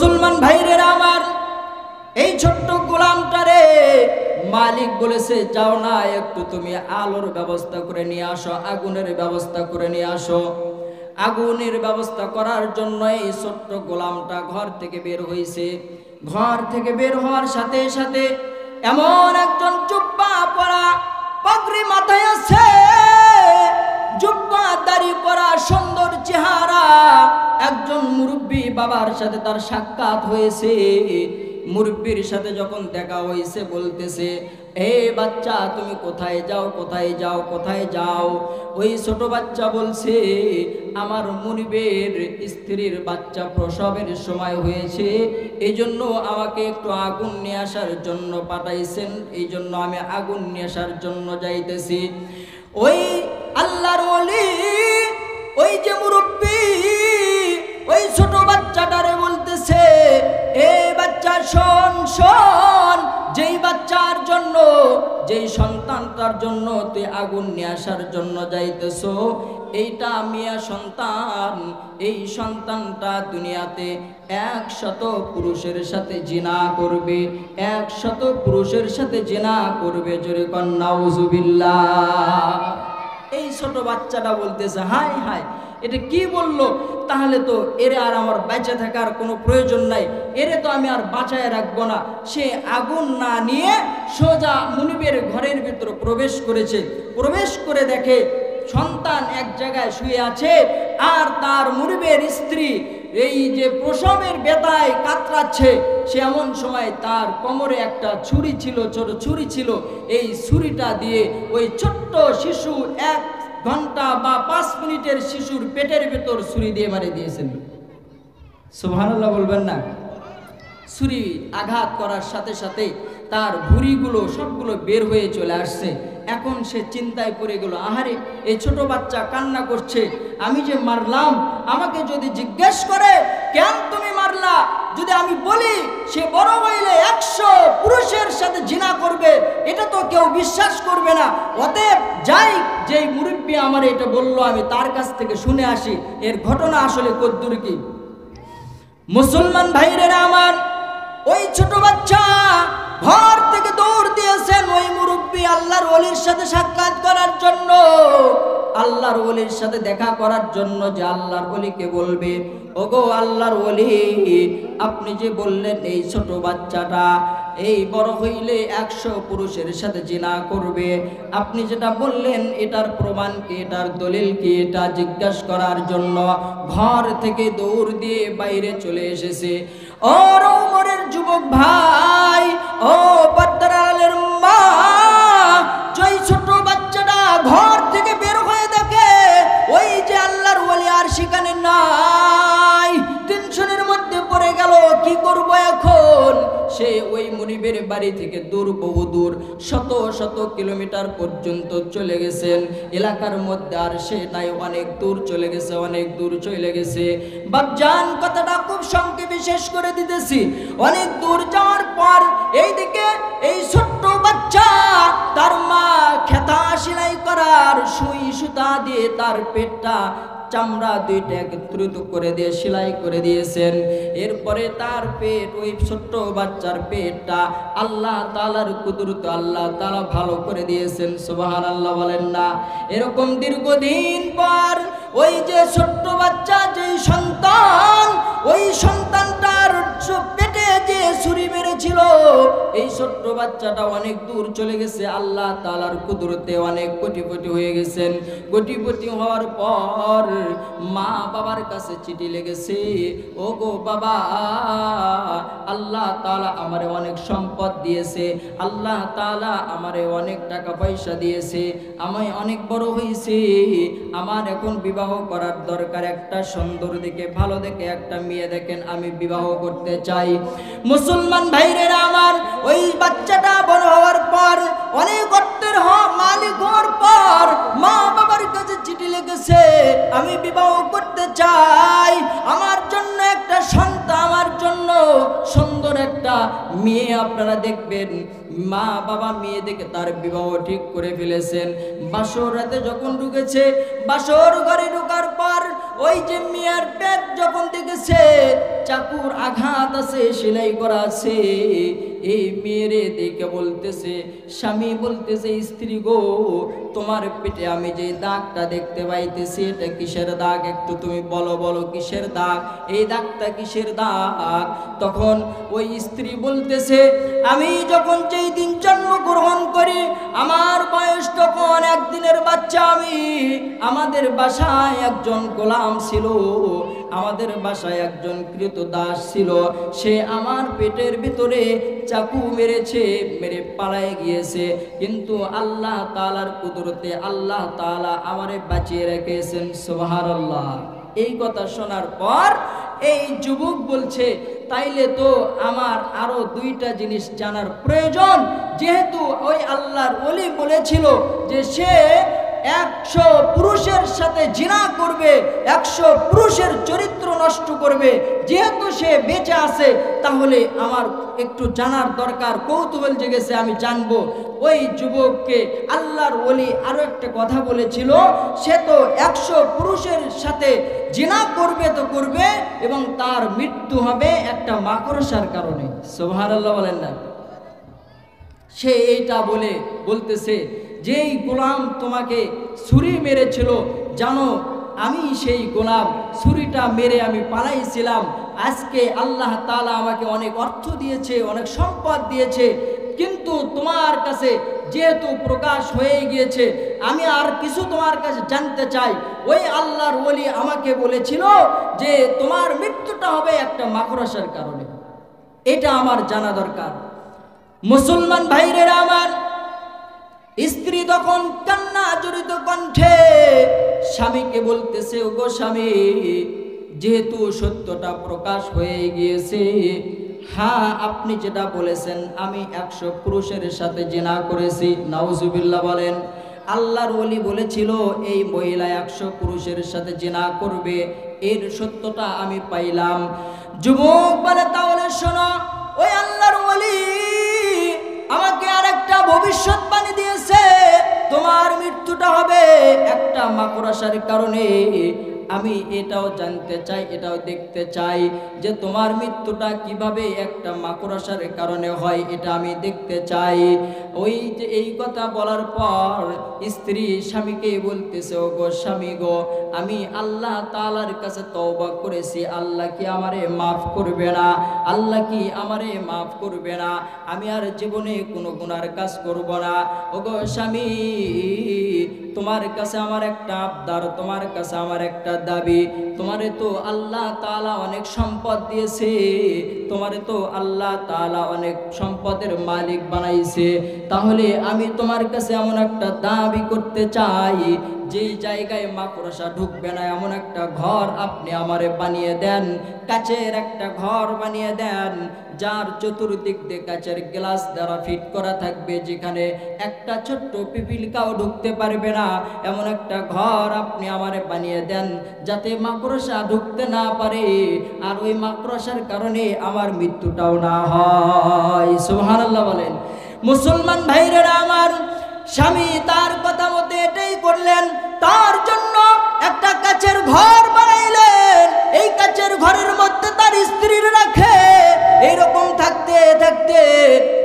মুসলমান ভাইরেরা আমার, এই ছোট্ট গোলামটারে মালিক বলেছে, যাও না একটু তুমি আলোর ব্যবস্থা করে নিয়ে আসো, আগুনের ব্যবস্থা করে নিয়ে আসো। আগুনের ব্যবস্থা করার জন্য এই ছোট্ট গোলামটা ঘর থেকে বের হয়েছে। ঘর থেকে বের হওয়ার সাথে সাথে এমন একজন জুব্বা পরা, পাগড়ি মাথায় আছে, জুব্বা দাড়ি পরা, সুন্দর চেহারা একজন মুরব্বী বাবার সাথে তার সাক্ষাৎ হয়েছে। মুরব্বীর সাথে যখন দেখা হয়েছে বলতেছে, হে বাচ্চা তুমি কোথায় যাও, কোথায় যাও, কোথায় যাও? ওই ছোট বাচ্চা বলছে, আমার মুনিবের স্ত্রীর বাচ্চা প্রসবের সময় হয়েছে, এই জন্য আমাকে একটু আগুন নিয়ে আসার জন্য পাঠাইছেন, এই জন্য আমি আগুন নিয়ে আসার জন্য যাইতেছি। ওই আল্লাহর ওলি, ওই যে মুরব্বী, ওই ছোট বাচ্চাটারে বলতেছে, এ বাচ্চা শোন শোন, যেই বাচ্চার জন্য, যেই সন্তানটার জন্য তুই আগুন নিয়ে আসার জন্য যাইতেছো, এইটা মিয়া সন্তান, এই সন্তানটা দুনিয়াতে 100 পুরুষের সাথে জিনা করবে, 100 পুরুষের সাথে জিনা করবে। জোরে কন নাউজুবিল্লাহ। এই ছোট বাচ্চাটা বলতেছে, হাই হাই, এটা কি বললো? তাহলে তো এরে আর আমার বেঁচে থাকার কোনো প্রয়োজন নাই, এরে তো আমি আর বাঁচায় রাখবো না। সে আগুন না নিয়ে সোজা মুনিবের ঘরের ভিতরে প্রবেশ করেছে। প্রবেশ করে দেখে সন্তান এক জায়গায় শুয়ে আছে, আর তার মুনিবের স্ত্রী এই যে প্রসবের ব্যথায় কাতরাচ্ছে। সে এমন সময় তার কোমরে একটা ছুরি ছিল, ছোট ছুরি ছিল, এই ছুরিটা দিয়ে ওই ছোট্ট শিশু 1 ঘন্টা বা 5 মিনিটের শিশুর পেটের ভেতর ছুরি দিয়ে মারি দিয়েছেন। সুবহানাল্লাহ বলবেন না? ছুরি আঘাত করার সাথে সাথে তার ভুঁড়িগুলো সবগুলো বের হয়ে চলে আসছে। এখন সে চিন্তায় পড়ে গেল, আহারে এই ছোট বাচ্চা কান্না করছে, আমি যে মারলাম, আমাকে যদি জিজ্ঞেস করে কেন তুমি মারলা, যদি আমি বলি সে বড় হইলে 100 পুরুষের সাথে জিনা করবে, এটা তো কেউ বিশ্বাস করবে না। অতএব যাই, যেই মুরব্বী আমার এটা বললো, আমি তার কাছ থেকে শুনে আসি এর ঘটনা আসলে কদ্দুর কি। মুসলমান ভাইরেরা আমার, ওই ছোট বাচ্চা ঘর থেকে দৌড় দিয়েছেন ওই মুরব্বী আল্লাহর ওলির সাথে সাক্ষাৎ করার জন্য, আল্লাহর ওলির সাথে দেখা করার জন্য। যে আল্লাহর ওলিকে বলবে, ওগো আল্লাহর ওলি, আপনি যে বললেন এই ছোট বাচ্চাটা এই বড় হইলে 100 পুরুষের সাথে জিনা করবে, আপনি যেটা বললেন এটার প্রমাণ কি, এটার দলিল কি, এটা জিজ্ঞাসা করার জন্য ঘর থেকে দৌড় দিয়ে বাইরে চলে এসেছে। ও ওমরের যুবক ভাই, ও বদরালের মা, যেই ছোট বাচ্চাটা ঘর থেকে বের হয়ে দেখে ওই যে আল্লাহর ওলি আর সেখানে নাই, টেনশনের মধ্যে পড়ে গেল, কি করব এখন? সে ওই মুনিবের বাড়ি থেকে দূর, বহু দূর, 100 কিলোমিটার পর্যন্ত চলে গেছেন। এলাকার মধ্যে আর সে নাই, অনেক দূর চলে গেছে, অনেক দূর চলে গেছে। বাপজান, কথাটা খুব সংক্ষেপে শেষ করে দিতেছি। অনেক দূর যাওয়ার পর এইদিকে এই ছোট্ট বাচ্চা, তার মা খেতা সেলাই করার সুই সুতা দিয়ে তার পেটটা, চামড়া দুইটা একত্রিত করে দিয়ে সেলাই করে দিয়েছেন। এরপরে তার পেট, ওই ছোট্ট বাচ্চার পেটটা আল্লাহ তাআলার কুদরত, আল্লাহ তাআলা ভালো করে দিয়েছেন। সুবহানাল্লাহ বলেন না? এরকম দীর্ঘদিন পর ওই যে ছোট্ট বাচ্চা, যেই সন্তান, ওই সন্তানটার পেটে যে ছুরি মেরেছিল, এই ছোট্ট বাচ্চাটা অনেক দূর চলে গেছে। আল্লাহ তাআলার কুদরতে অনেক কোটিপতি হয়ে গেছেন। কোটিপতি হওয়ার পর মা বাবার কাছে চিঠি লেগেছে, ও গো বাবা, আল্লাহ তাআলা আমারে অনেক সম্পদ দিয়েছে, আল্লাহ তাআলা আমারে অনেক টাকা পয়সা দিয়েছে, আমি অনেক বড় হয়েছি, আমার এখন বিবাহ করার দরকার, একটা সুন্দর দেখে, ভালো দেখে একটা মেয়ে দেখেন, আমি বিবাহ করতে চাই। মুসলমান ভাইরেরা আমার, ওই বাচ্চাটা বড় হওয়ার পর, অনেক অর্থের মালিক হওয়ার পর মা বাবার কাছে চিঠি লিখেছে, আমি বিবাহ করতে চাই, আমার জন্য একটা সন্তান, আমার জন্য সুন্দর একটা মেয়ে আপনারা দেখবেন মা বাবা মেয়ে দেখে তার বিবাহ ঠিক করে ফেলেছেন। বাসর রাতে যখন ঢুকেছে, বাসর ঘরে ঢোকার পর ওই যে মেয়ের পেট যখন দেখেছে চাকুর আঘাত আছে, সেলাই করা আছে, এই মেয়েরে দেখে বলতেছে, স্বামী বলতেছে, স্ত্রী গো তোমার পেটে আমি যে দাগটা দেখতে পাইতেছি এটা কিসের দাগ, একটু তুমি বলো বলো কিসের দাগ, এই দাগটা কিসের দাগ? তখন ওই স্ত্রী বলতেছে, আমি যখন যেই দিন জন্মগ্রহণ করি আমার বয়স তখন একদিনের বাচ্চা, আমি আমাদের বাসায় একজন গোলাম ছিল, আমাদের বাসায় একজন ক্রীতদাস ছিল, সে আমার পেটের ভিতরে চাকু মেরেছে, মেরে পালায় গিয়েছে, কিন্তু আল্লাহ তাআলার কুদরতে আল্লাহ তাআলা আমারে বাঁচিয়ে রেখেছেন। সুবহানাল্লাহ। এই কথা শোনার পর এই যুবক বলছে, তাইলে তো আমার আরো দুইটা জিনিস জানার প্রয়োজন, যেহেতু ওই আল্লাহর ওলি বলেছিল যে সে 100 পুরুষের সাথে জিনা করবে, 100 পুরুষের চরিত্র নষ্ট করবে, যেহেতু সে বেঁচে আছে তাহলে আমার একটু জানার দরকার, কৌতূহল জেগেছে, আমি জানবো। ওই যুবককে আল্লাহর ওলি আরো একটা কথা বলেছিল, সে তো 100 পুরুষের সাথে জিনা করবে তো করবে, এবং তার মৃত্যু হবে একটা মাকড়সার কারণে। সুবহানাল্লাহ বলেন না? সে এইটা বলতেছে, যেই গোলাম তোমাকে ছুরি মেরেছিল, জানো আমি সেই গোলাম, ছুরিটা মেরে আমি পালাইছিলাম, আজকে আল্লাহ তাআলা আমাকে অনেক অর্থ দিয়েছে, অনেক সম্পদ দিয়েছে, কিন্তু তোমার কাছে যেহেতু প্রকাশ হয়ে গিয়েছে, আমি আর কিছু তোমার কাছে জানতে চাই। ওই আল্লাহর ওলি আমাকে বলেছিল যে তোমার মৃত্যুটা হবে একটা মাকড়সার কারণে, এটা আমার জানা দরকার। মুসলমান ভাইরা আমার, স্ত্রী তখন কান্না জড়িত কণ্ঠে স্বামীকে বলতেছে, ওগো স্বামী, যেহেতু সত্যটা প্রকাশ হয়ে গিয়েছে, হ্যাঁ আপনি যেটা বলেছেন আমি 100 পুরুষের সাথে জিনা করেছি, নাউজুবিল্লাহ বলেন। আল্লাহর ওলি বলেছিল এই মহিলা 100 পুরুষের সাথে জিনা করবে, এর সত্যটা আমি পাইলাম। যুবক বলে, তাহলে শোনো, ওই আল্লাহর ওলি আমাকে আরেকটা ভবিষ্যৎবাণী দিয়েছে, তোমার মৃত্যুটা হবে একটা মাকড়সার কারণে। আমি এটাও জানতে চাই, এটাও দেখতে চাই যে তোমার মৃত্যুটা কিভাবে একটা মাকড়সার কারণে হয়, এটা আমি দেখতে চাই। ওই যে এই কথা বলার পর স্ত্রী স্বামীকে বলতেছে, ও গো স্বামী গো, আমি আল্লাহ তাআলার কাছে তওবা করেছি, আল্লাহ কি আমারে মাফ করবে না? আল্লাহ কি আমারে মাফ করবে না? আমি আর জীবনে কোনো গুনার কাজ করব না। ও গো স্বামী, তোমার কাছে আমার একটা আবদার, তোমার কাছে আমার একটা দাবি, তোমারে তো আল্লাহ তাআলা অনেক সম্পদ দিয়েছে, তোমারে তো আল্লাহ তাআলা অনেক সম্পদের মালিক বানাইছে, তাহলে আমি তোমার কাছে এমন একটা দাবি করতে চাই, যেই জায়গায় মাকড়সা ঢুকবে না এমন একটা ঘর আপনি আমারে বানিয়ে দেন, কাচের একটা ঘর বানিয়ে দেন, যার চতুর্দিক দিয়ে কাচের গ্লাস দ্বারা ফিট করা থাকবে, যেখানে একটা ছোট্ট পিপিলিকাও ঢুকতে পারবে না, এমন একটা ঘর আপনি আমারে বানিয়ে দেন, যাতে মাকড়সা ঢুকতে না পারে, আর ওই মাকড়সার কারণে আমার মৃত্যুটাও না হয়। সুবহানাল্লাহ বলেন। মুসলমান ভাইরা আমার, স্বামী তার কথা মতো এটাই করলেন, তার জন্য একটা কাচের ঘর বানাইলেন, এই কাচের ঘরের মধ্যে তার স্ত্রীর রাখে। এইরকম থাকতে থাকতে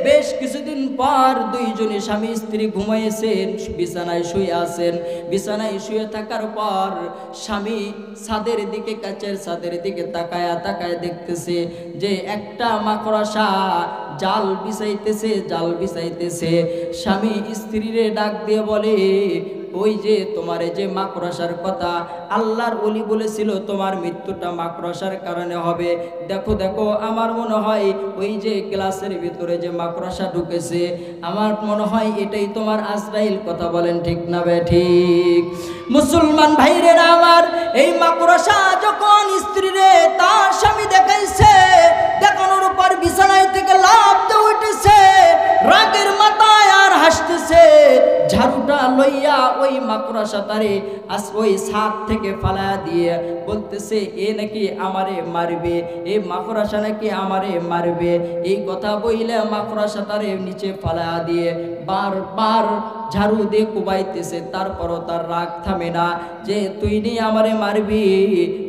বেশ কিছুদিন পর দুইজনে স্বামী স্ত্রী ঘুমাইয়েছেন, বিছানায় শুয়ে আছেন। বিছানায় শুয়ে থাকার পর স্বামী ছাদের দিকে, কাচের ছাদের দিকে তাকায়া তাকায় দেখতেছে যে একটা মাকড়সা জাল বিছাইতেছে। স্বামী স্ত্রীরে ডাক দিয়ে বলে, ওই যে তোমার যে মাকড়সার কথা আল্লাহর ওলি বলেছিল তোমার মৃত্যুটা মাকড়সার কারণে হবে, দেখো দেখো আমার মনে হয় ওই যে গ্লাসের ভিতরে যে মাকড়সা ঢুকেছে, আমার মনে হয় এটাই তোমার আজরাইল। কথা বলেন ঠিক না ঠিক? মুসলমান ভাইরে আমার, এই মাকড়সা যখন স্ত্রীরে তার স্বামী দেখাইছে, দেখানোর পর বিছানায় থেকে লাফ দিয়ে উঠেছে, রাগের মাথায় আর হাসতেছে, ঝাড়ুটা লইয়া ওই মাকড়সা তারে ওই ছাদ থেকে ফালায়া দিয়ে বলতেছে এ নাকি আমারে মারবে, এই মাকড়সা নাকি আমারে মারবে। এই কথা বইলে মাকড়সা তারে নিচে ফালায়া দিয়ে বারবার ঝাড়ু দিয়ে কুবাইতেছে, তারপরও তার রাগ থামে না যে তুই নেই আমারে মারবি,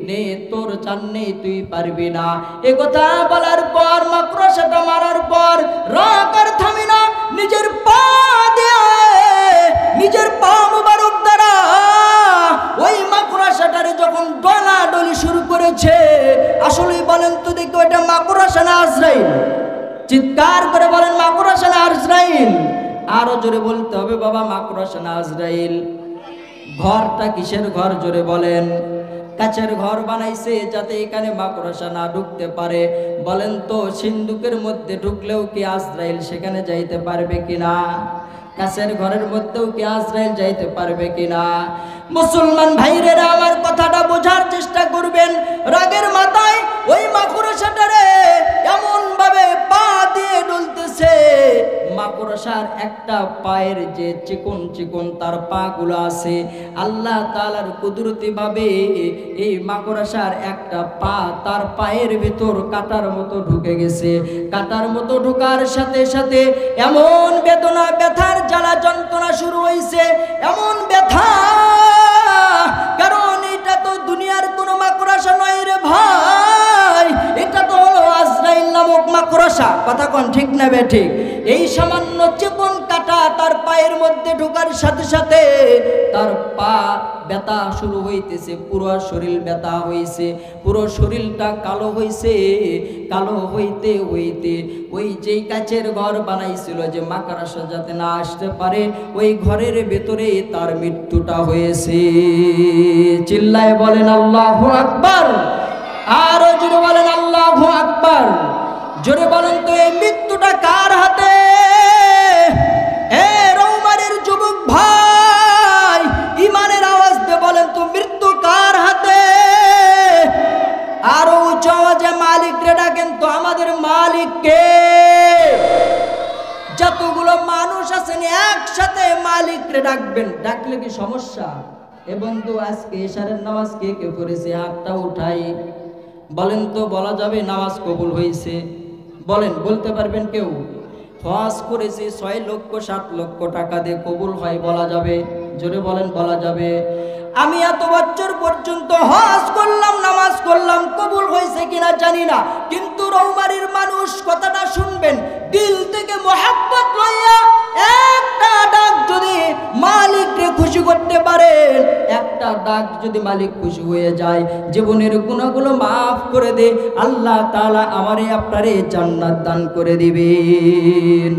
নে তোর চান নেই তুই পারবি না। এ কথা বলার পর মাকড়সাটা মারার পর রাগ আর থামে না, নিজের পা দিয়ে নিজের পা মুবারক দ্বারা ওই মাকড়সাটারে যখন ডলাডলি শুরু করেছে, আসলেই বলেন তো দেখো এটা মাকড়সা না আজরাইল? চিৎকার করে বলেন মাকড়সা না আজরাইল? আরো জোরে বলতে হবে বাবা মাকড়সা না আজরাইল? ঘরটা কিসের ঘর জোরে বলেন? কাচের ঘর বানাইছে যাতে এখানে মাকড়সা না ঢুকতে পারে। বলেন তো সিন্ধুকের মধ্যে ঢুকলেও কি আজরাইল সেখানে যাইতে পারবে কিনা? কাচের ঘরের মধ্যেও কি আজরাইল যাইতে পারবে কিনা? মুসলমান ভাইরেরা আমার কথাটা বোঝার চেষ্টা করবেন। রাগের মাথায় ওই মাকড়সাটারে এমন ভাবে পা দিয়ে ডলতেছে, মাকড়সার একটা পায়ের যে চিকন চিকন তার পা গুলো আছে, আল্লাহ তাআলার কুদরতি ভাবে এই মাকড়সার একটা পা তার পায়ের ভিতর কাটার মতো ঢুকে গেছে। কাটার মতো ঢোকার সাথে সাথে এমন বেদনা, ব্যথার জ্বালা যন্ত্রণা শুরু হয়েছে, এমন ব্যথা, কারণ এটা তো দুনিয়ার কোনো মাকড়সা নয় রে ভাই, এটা তো হলো আজরাইল নামক মাকড়সা। কথা কোন ঠিক না বে ঠিক? এই সামান্য চিকন কাটা তার পায়ের মধ্যে ঢোকার সাথে সাথে তার পা ব্যথা শুরু হইতেছে, পুরো শরীর ব্যথা হইছে, পুরো শরীরটা কালো হইছে। কালো হইতে হইতে ওই যেই কাচের ঘর বানাইছিল যে মাকড়সা যাতে না আসতে পারে, ওই ঘরের ভেতরে তার মৃত্যুটা হয়েছে। চিল্লায় বলেন আল্লাহু আকবার। আরো জোরে বলেন আল্লাহু আকবার। জোরে বলেন তো এই মৃত্যুটা কার হাতে? এ রৌমারের যুবক ভাই, ইমানের আওয়াজ দিয়ে বলেন তো মৃত্যু কার হাতে? আরো উচ্চ আওয়াজে মালিক রে ডাকেন তো, আমাদের মালিক কে? যতগুলো মানুষ আছেন একসাথে মালিক রে ডাকবেন। ডাকলে কি সমস্যা? এ বন্ধু আজকে ইশারের নামাজ কে কে করেছে হাতটা উঠাই বলেন তো, বলা যাবে নামাজ কবুল হয়েছে? বলেন, বলতে পারবেন কেউ? হজ করেছে 6 লক্ষ 7 লক্ষ টাকা দিয়ে, কবুল হয় বলা যাবে? জোরে বলেন বলা যাবে? আমি এত বছর পর্যন্ত হজ করলাম, নামাজ করলাম, কবুল হয়েছে কিনা জানি না, কিন্তু রৌমারীর মানুষ কথাটা শুনবেন, দিল থেকে মোহাব্বত লইয়া একটা ডাক যদি মালিককে খুশি করতে পারেন, একটা ডাক যদি মালিক খুশি হয়ে যায়, জীবনের গুনাহগুলো মাফ করে দে, আল্লাহ তাআলা আমারে আপনারে জান্নাত দান করে দিবেন।